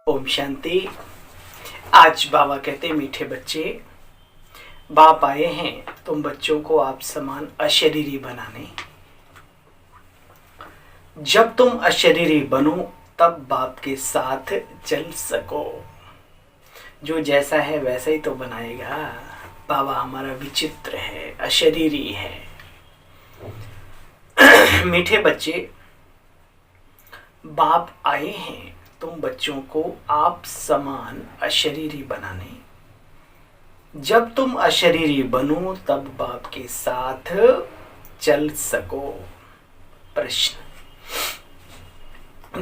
ओम शांति। आज बाबा कहते मीठे बच्चे, बाप आए हैं तुम बच्चों को आप समान अशरीरी बनाने। जब तुम अशरीरी बनो तब बाप के साथ चल सको। जो जैसा है वैसा ही तो बनाएगा। बाबा हमारा विचित्र है, अशरीरी है। मीठे बच्चे, बाप आए हैं तुम बच्चों को आप समान अशरीरी बनाने। जब तुम अशरीरी बनो तब बाप के साथ चल सको। प्रश्न,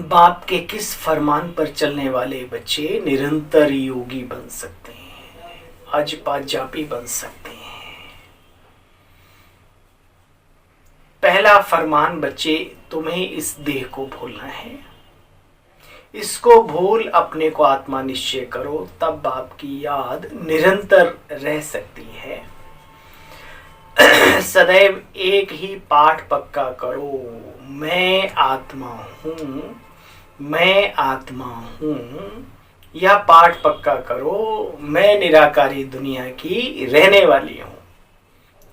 बाप के किस फरमान पर चलने वाले बच्चे निरंतर योगी बन सकते हैं, अजपा जापी बन सकते हैं? पहला फरमान बच्चे, तुम्हें इस देह को भूलना है। इसको भूल अपने को आत्मा निश्चय करो, तब बाप की याद निरंतर रह सकती है। सदैव एक ही पाठ पक्का करो, मैं आत्मा हूँ, मैं आत्मा हूँ। यह पाठ पक्का करो, मैं निराकारी दुनिया की रहने वाली हूँ।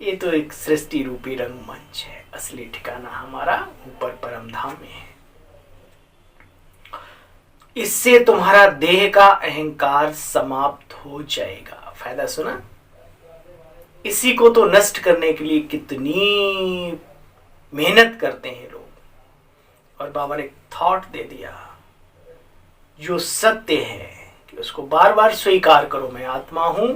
ये तो एक सृष्टि रूपी रंगमंच है। असली ठिकाना हमारा ऊपर परम धाम में है। इससे तुम्हारा देह का अहंकार समाप्त हो जाएगा। फायदा सुना? इसी को तो नष्ट करने के लिए कितनी मेहनत करते हैं लोग। और बाबा ने थॉट दे दिया, जो सत्य है कि उसको बार बार स्वीकार करो, मैं आत्मा हूं,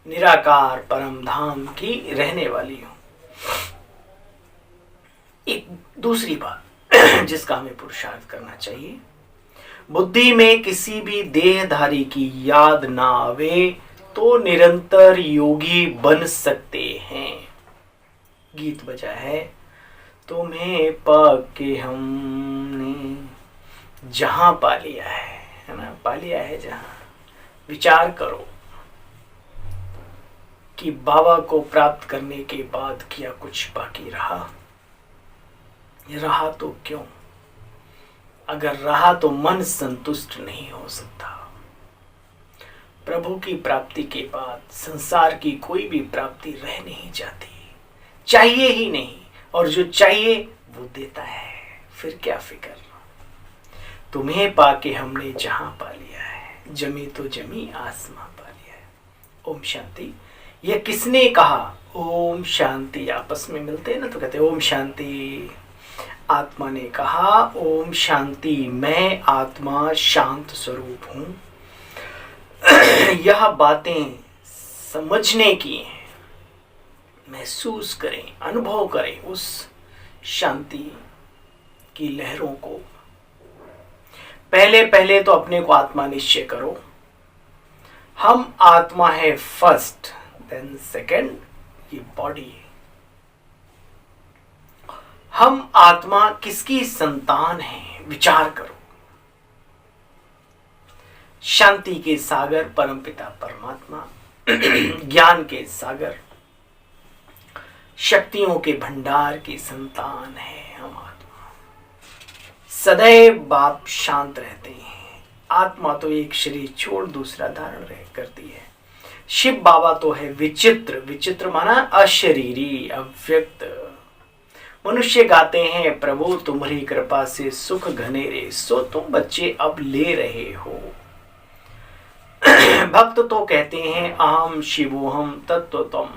निराकार परम धाम की रहने वाली हूं। एक दूसरी बात जिसका हमें पुरुषार्थ करना चाहिए, बुद्धि में किसी भी देहधारी की याद ना आवे तो निरंतर योगी बन सकते हैं। गीत बजा है, तुम्हें पाके हमने जहां पा लिया है ना, पा लिया है जहां। विचार करो कि बाबा को प्राप्त करने के बाद क्या कुछ बाकी रहा? रहा तो क्यों? अगर रहा तो मन संतुष्ट नहीं हो सकता। प्रभु की प्राप्ति के बाद संसार की कोई भी प्राप्ति रह नहीं जाती, चाहिए ही नहीं। और जो चाहिए वो देता है, फिर क्या फिक्र। तुम्हें पाके हमने जहां पा लिया है, जमी तो जमी आसमां पा लिया है। ओम शांति। यह किसने कहा? ओम शांति। आपस में मिलते हैं ना तो कहते ओम शांति। आत्मा ने कहा ओम शांति, मैं आत्मा शांत स्वरूप हूं। यह बातें समझने की हैं, महसूस करें, अनुभव करें उस शांति की लहरों को। पहले पहले तो अपने को आत्मा निश्चय करो। हम आत्मा है फर्स्ट, देन सेकंड ये बॉडी है। हम आत्मा किसकी संतान हैं, विचार करो। शांति के सागर परमपिता परमात्मा, ज्ञान के सागर, शक्तियों के भंडार की संतान है हम आत्मा। सदैव बाप शांत रहते हैं। आत्मा तो एक शरीर छोड़ दूसरा धारण करती है। शिव बाबा तो है विचित्र। विचित्र माना अशरीरी, अव्यक्त। मनुष्य गाते हैं, प्रभु तुम्हारी कृपा से सुख घनेरे, सो तुम बच्चे अब ले रहे हो। भक्त तो कहते हैं अहम शिवोहम तत्वतम,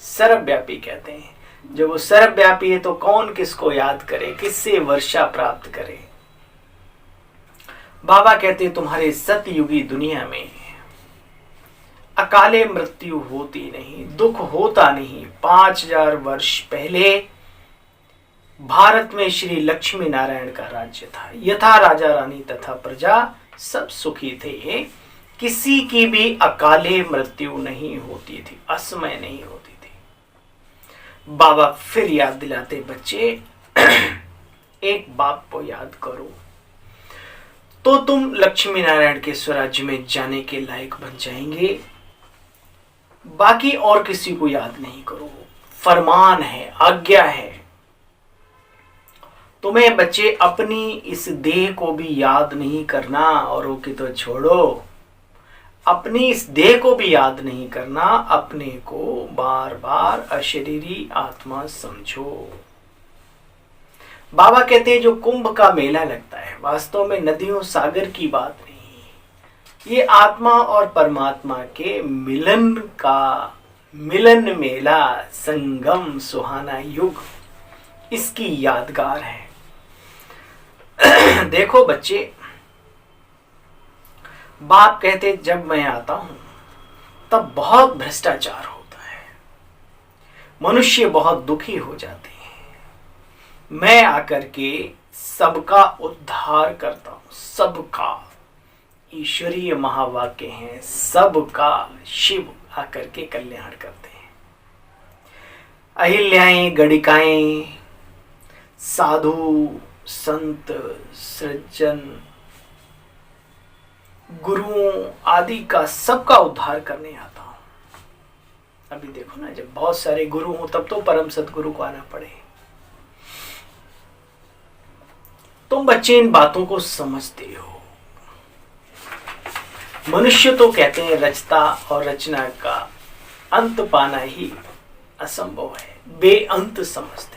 सर्वव्यापी कहते हैं। जब वो सर्वव्यापी है तो कौन किसको याद करे, किससे वर्षा प्राप्त करे? बाबा कहते हैं तुम्हारे सतयुगी दुनिया में अकाले मृत्यु होती नहीं, दुख होता नहीं। 5000 वर्ष पहले भारत में श्री लक्ष्मी नारायण का राज्य था। यथा राजा रानी तथा प्रजा सब सुखी थे। किसी की भी अकाले मृत्यु नहीं होती थी, असमय नहीं होती थी। बाबा फिर याद दिलाते, बच्चे एक बाप को याद करो तो तुम लक्ष्मी नारायण के स्वराज्य में जाने के लायक बन जाएंगे। बाकी और किसी को याद नहीं करो। फरमान है, आज्ञा है। तुम्हें बच्चे अपनी इस देह को भी याद नहीं करना, औरों की तो छोड़ो, अपनी इस देह को भी याद नहीं करना, अपने को बार बार अशरीरी आत्मा समझो। बाबा कहते हैं जो कुंभ का मेला लगता है वास्तव में नदियों सागर की बात नहीं, ये आत्मा और परमात्मा के मिलन मेला, संगम, सुहाना युग, इसकी यादगार है। देखो बच्चे, बाप कहते जब मैं आता हूं तब बहुत भ्रष्टाचार होता है, मनुष्य बहुत दुखी हो जाते हैं। मैं आकर के सबका उद्धार करता हूं, सबका, ईश्वरीय महावाक्य हैं, सबका शिव आकर के कल्याण करते हैं। अहिल्याएं, गणिकाएं, साधु, संत, सज्जन, गुरुओं आदि का सबका उद्धार करने आता हूं। अभी देखो ना, जब बहुत सारे गुरु हो तब तो परम सतगुरु को आना पड़े। तुम बच्चे इन बातों को समझते हो। मनुष्य तो कहते हैं रचता और रचना का अंत पाना ही असंभव है, बेअंत समझते हैं।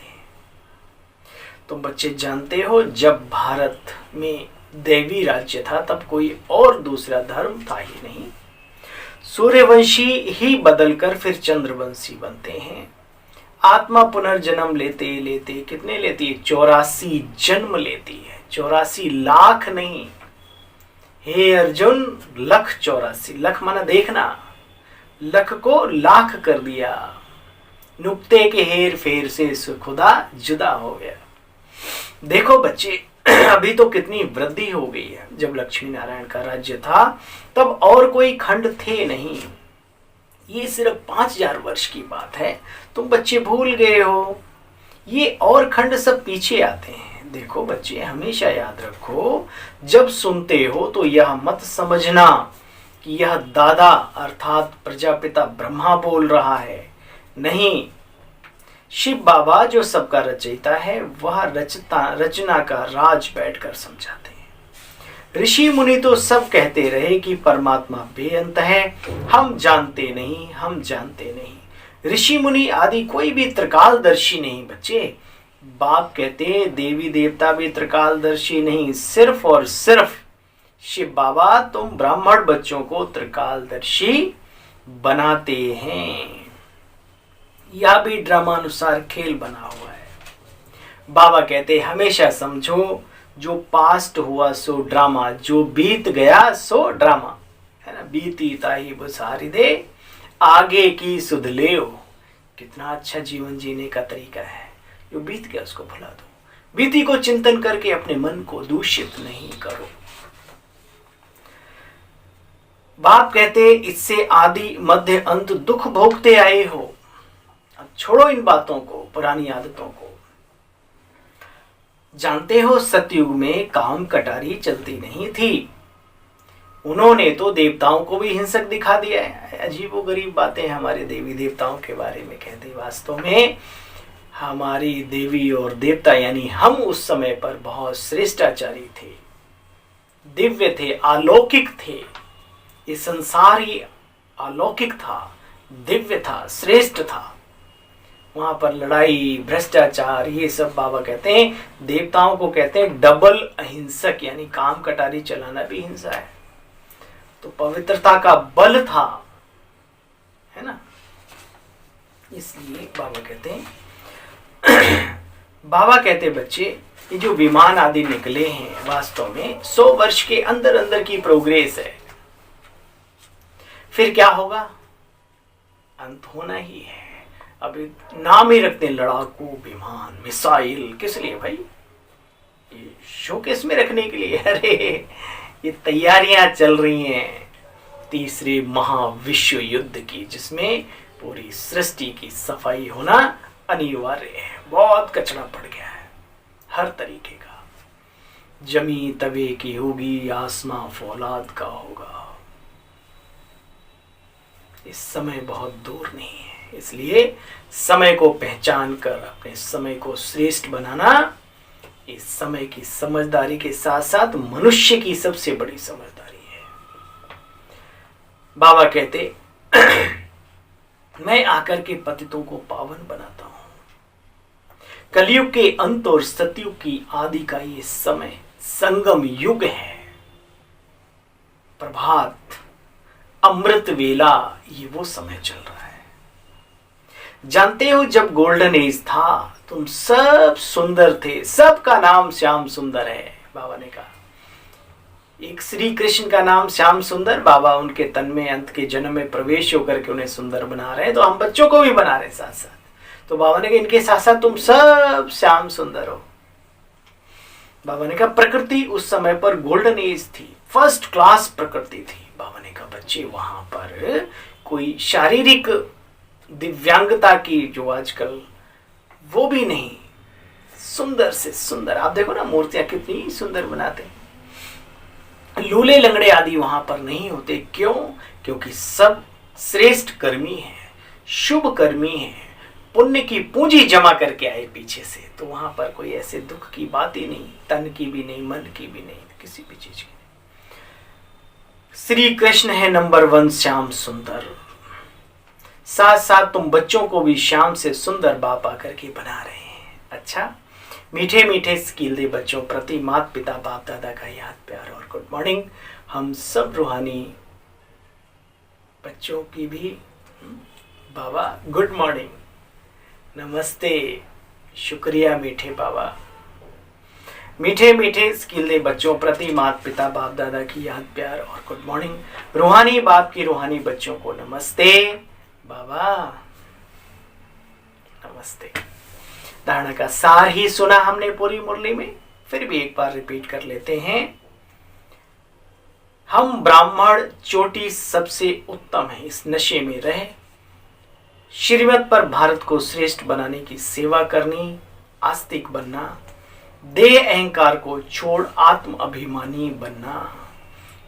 तुम बच्चे जानते हो जब भारत में देवी राज्य था तब कोई और दूसरा धर्म था ही नहीं। सूर्यवंशी ही बदलकर फिर चंद्रवंशी बनते हैं। आत्मा पुनर्जन्म लेते लेते कितने लेती है? 84 जन्म लेती है। 84 लाख नहीं, हे अर्जुन, लख 84। लख माना देखना, लख को लाख कर दिया। नुक्ते के हेर फेर से खुदा जुदा हो गया। देखो बच्चे, अभी तो कितनी वृद्धि हो गई है। जब लक्ष्मी नारायण का राज्य था तब और कोई खंड थे नहीं। ये सिर्फ 5000 वर्ष की बात है, तुम बच्चे भूल गए हो। ये और खंड सब पीछे आते हैं। देखो बच्चे, हमेशा याद रखो, जब सुनते हो तो यह मत समझना कि यह दादा अर्थात प्रजापिता ब्रह्मा बोल रहा है। नहीं, शिव बाबा जो सबका रचयिता है वह रचना का राज बैठकर समझाते हैं। ऋषि मुनि तो सब कहते रहे कि परमात्मा बेअंत है, हम जानते नहीं, हम जानते नहीं। ऋषि मुनि आदि कोई भी त्रिकालदर्शी नहीं बच्चे। बाप कहते देवी देवता भी त्रिकालदर्शी नहीं, सिर्फ और सिर्फ शिव बाबा तुम ब्राह्मण बच्चों को त्रिकालदर्शी बनाते हैं। यह भी ड्रामानुसार खेल बना हुआ है। बाबा कहते हमेशा समझो, जो पास्ट हुआ सो ड्रामा, जो बीत गया सो ड्रामा, है ना। बीती ताही बुसारी दे, आगे की सुध ले। कितना अच्छा जीवन जीने का तरीका है। जो बीत गया उसको भुला दो, बीती को चिंतन करके अपने मन को दूषित नहीं करो। बाप कहते इससे आदि मध्य अंत दुख भोगते आए हो। अब छोड़ो इन बातों को, पुरानी आदतों को। जानते हो सतयुग में काम कटारी चलती नहीं थी। उन्होंने तो देवताओं को भी हिंसक दिखा दिया है। अजीबोगरीब बातें हमारे देवी देवताओं के बारे में कहते। वास्तव में हमारी देवी और देवता यानी हम उस समय पर बहुत श्रेष्ठाचारी थे, दिव्य थे, अलौकिक थे। ये संसार ही अलौकिक था, दिव्य था, श्रेष्ठ था। वहां पर लड़ाई, भ्रष्टाचार, ये सब बाबा कहते हैं, देवताओं को कहते हैं डबल अहिंसक, यानी काम कटारी चलाना भी हिंसा है। तो पवित्रता का बल था, है ना। इसलिए बाबा कहते हैं बाबा कहते बच्चे, ये जो विमान आदि निकले हैं वास्तव में 100 वर्ष के अंदर अंदर की प्रोग्रेस है। फिर क्या होगा? अंत होना ही है। अभी नाम ही रखते हैं लड़ाकू विमान, मिसाइल। किस लिए भाई? ये शोकेस में रखने के लिए। अरे ये तैयारियां चल रही हैं तीसरे महाविश्व युद्ध की, जिसमें पूरी सृष्टि की सफाई होना अनिवार्य है। बहुत कचरा पड़ गया है हर तरीके का। जमी तवे की होगी, आसमां फौलाद का होगा। इस समय बहुत दूर नहीं है। इसलिए समय को पहचान कर अपने समय को श्रेष्ठ बनाना ये समय की समझदारी के साथ साथ मनुष्य की सबसे बड़ी समझदारी है। बाबा कहते मैं आकर के पतितों को पावन बनाता हूं। कलयुग के अंत और सतयुग की आदि का ये समय संगम युग है। प्रभात, अमृत वेला, ये वो समय चल रहा है। जानते हो जब गोल्डन एज था तुम सब सुंदर थे, सबका नाम श्याम सुंदर है। बाबा ने कहा एक श्री कृष्ण का नाम श्याम सुंदर, बाबा उनके तन में अंत के जन्म में प्रवेश होकर के उन्हें सुंदर बना रहे हैं, तो हम बच्चों को भी बना रहे हैं साथ साथ। तो बाबा ने कहा इनके साथ साथ तुम सब श्याम सुंदर हो। बाबा ने कहा प्रकृति उस समय पर गोल्डन एज थी, फर्स्ट क्लास प्रकृति थी। बाबा ने कहा बच्चे वहां पर कोई शारीरिक दिव्यांगता की जो आजकल वो भी नहीं, सुंदर से सुंदर। आप देखो ना मूर्तियां कितनी सुंदर बनाते हैं। लूले लंगड़े आदि वहां पर नहीं होते। क्यों? क्योंकि सब श्रेष्ठ कर्मी हैं, शुभ कर्मी हैं, पुण्य की पूंजी जमा करके आए पीछे से। तो वहां पर कोई ऐसे दुख की बात ही नहीं, तन की भी नहीं, मन की भी नहीं, किसी भी चीज की नहीं। श्री कृष्ण है नंबर 1 श्याम सुंदर। साथ साथ तुम बच्चों को भी श्याम से सुंदर बाप आकर के बना रहे हैं। अच्छा, मीठे मीठे स्किल दे बच्चों प्रति माता पिता बाप दादा का याद प्यार और गुड मॉर्निंग। हम सब रूहानी बच्चों की भी बाबा गुड मॉर्निंग, नमस्ते, शुक्रिया मीठे बाबा। मीठे मीठे स्किल दे बच्चों प्रति माता पिता बाप दादा की याद प्यार और गुड मॉर्निंग। रूहानी बाप की रूहानी बच्चों को नमस्ते बाबा, नमस्ते। धारणा का सार ही सुना हमने पूरी मुरली में, फिर भी एक बार रिपीट कर लेते हैं। हम ब्राह्मण चोटी सबसे उत्तम है, इस नशे में रहे श्रीमत पर भारत को श्रेष्ठ बनाने की सेवा करनी, आस्तिक बनना, देह अहंकार को छोड़ आत्म अभिमानी बनना,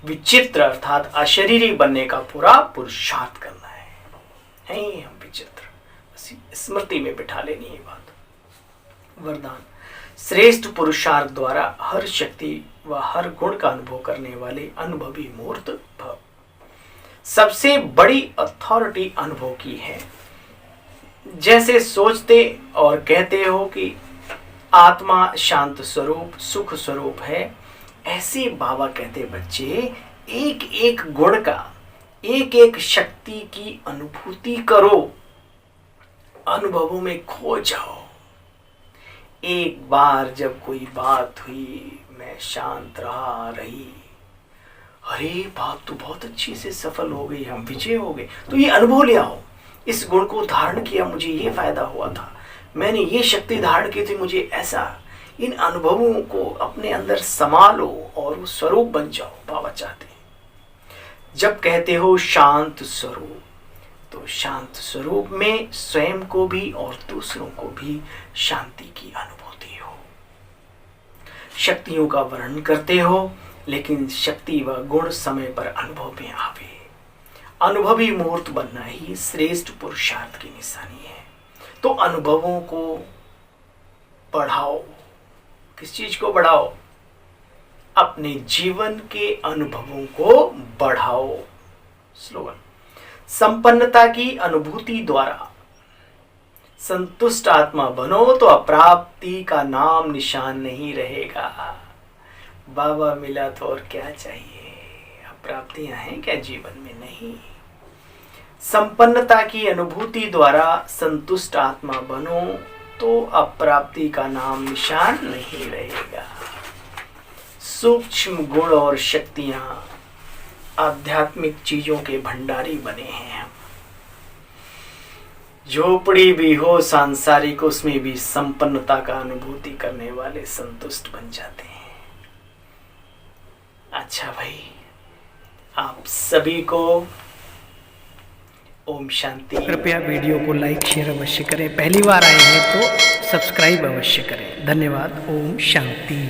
विचित्र अर्थात अशरीरी बनने का पूरा पुरुषार्थ करना है ही हम विचित्र, स्मृति में बिठा लेनी है बात। वरदान, श्रेष्ठ पुरुषार्थ द्वारा हर शक्ति व हर गुण का अनुभव करने वाले अनुभवी मूर्त भव। सबसे बड़ी अथॉरिटी अनुभव की है। जैसे सोचते और कहते हो कि आत्मा शांत स्वरूप सुख स्वरूप है, ऐसे बाबा कहते बच्चे एक एक गुण का, एक एक शक्ति की अनुभूति करो, अनुभवों में खो जाओ। एक बार जब कोई बात हुई, मैं शांत रही, अरे बात तो बहुत अच्छी से सफल हो गई, हम विजय हो गए, तो ये अनुभव ले आओ। इस गुण को धारण किया, मुझे ये फायदा हुआ था, मैंने ये शक्ति धारण की थी, मुझे ऐसा। इन अनुभवों को अपने अंदर संभालो और वो स्वरूप बन जाओ। बाबा चाहते हैं जब कहते हो शांत स्वरूप, तो शांत स्वरूप में स्वयं को भी और दूसरों को भी शांति की अनुभूति हो। शक्तियों का वर्णन करते हो, लेकिन शक्ति व गुण समय पर अनुभव में आवे। अनुभवी मूर्त बनना ही श्रेष्ठ पुरुषार्थ की निशानी है। तो अनुभवों को बढ़ाओ। किस चीज को बढ़ाओ? अपने जीवन के अनुभवों को बढ़ाओ। स्लोगन, संपन्नता की अनुभूति द्वारा संतुष्ट आत्मा बनो तो अप्राप्ति का नाम निशान नहीं रहेगा। बाबा मिला तो और क्या चाहिए? अप्राप्तियां हैं क्या जीवन में? नहीं। संपन्नता की अनुभूति द्वारा संतुष्ट आत्मा बनो तो अप्राप्ति का नाम निशान नहीं रहेगा। सूक्ष्म गुण और शक्तियां आध्यात्मिक चीजों के भंडारी बने हैं हम। झोपड़ी भी हो सांसारिक, उसमें भी संपन्नता का अनुभूति करने वाले संतुष्ट बन जाते हैं। अच्छा भाई, आप सभी को ओम शांति। कृपया वीडियो को लाइक शेयर अवश्य करें। पहली बार आए हैं तो सब्सक्राइब अवश्य करें। धन्यवाद। ओम शांति।